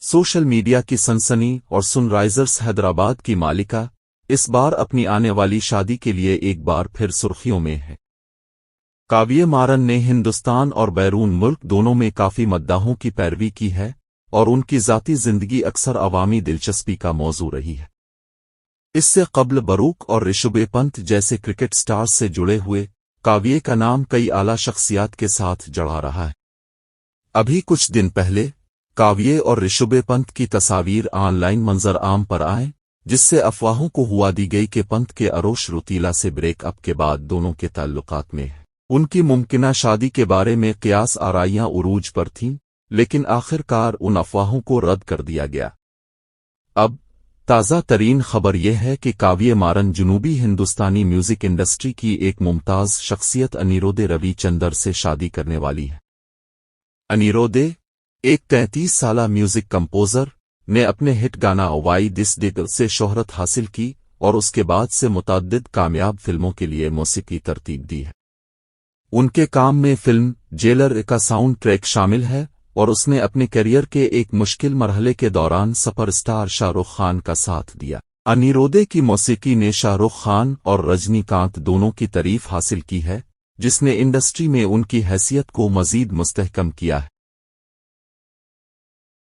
Social media کی سنسنی اور سن رائزرز حیدرآباد کی مالکہ اس بار اپنی آنے والی شادی کے لیے ایک بار پھر سرخیوں میں ہے۔ کاویہ مارن نے ہندوستان اور بیرون ملک دونوں میں کافی مداحوں کی پیروی کی ہے اور ان کی ذاتی زندگی اکثر عوامی دلچسپی کا موضوع رہی ہے۔ اس سے قبل بروک اور رشبھ پنت جیسے کرکٹ سٹارز سے جڑے ہوئے کاویہ کا نام کئی اعلیٰ شخصیات کے ساتھ جڑا رہا ہے۔ ابھی کچھ دن پہلے کاویہ اور رشبھ پنت کی تصاویر آن لائن منظر عام پر آئیں، جس سے افواہوں کو ہوا دی گئی کہ پنت کے اروش روتیلا سے بریک اپ کے بعد دونوں کے تعلقات میں ہیں۔ ان کی ممکنہ شادی کے بارے میں قیاس آرائیاں عروج پر تھیں، لیکن آخر کار ان افواہوں کو رد کر دیا گیا۔ اب تازہ ترین خبر یہ ہے کہ کاویہ مارن جنوبی ہندوستانی میوزک انڈسٹری کی ایک ممتاز شخصیت انیرودے روی چندر سے شادی کرنے والی ہے۔ انیرودے، ایک 33 سالہ میوزک کمپوزر، نے اپنے ہٹ گانا وائی دس ڈیڈ سے شہرت حاصل کی اور اس کے بعد سے متعدد کامیاب فلموں کے لیے موسیقی ترتیب دی ہے۔ ان کے کام میں فلم جیلر کا ساؤنڈ ٹریک شامل ہے اور اس نے اپنے کیریئر کے ایک مشکل مرحلے کے دوران سپر اسٹار شاہ رخ خان کا ساتھ دیا۔ انیرودے کی موسیقی نے شاہ رخ خان اور رجنی کانت دونوں کی تعریف حاصل کی ہے، جس نے انڈسٹری میں ان کی حیثیت کو مزید مستحکم کیا ہے۔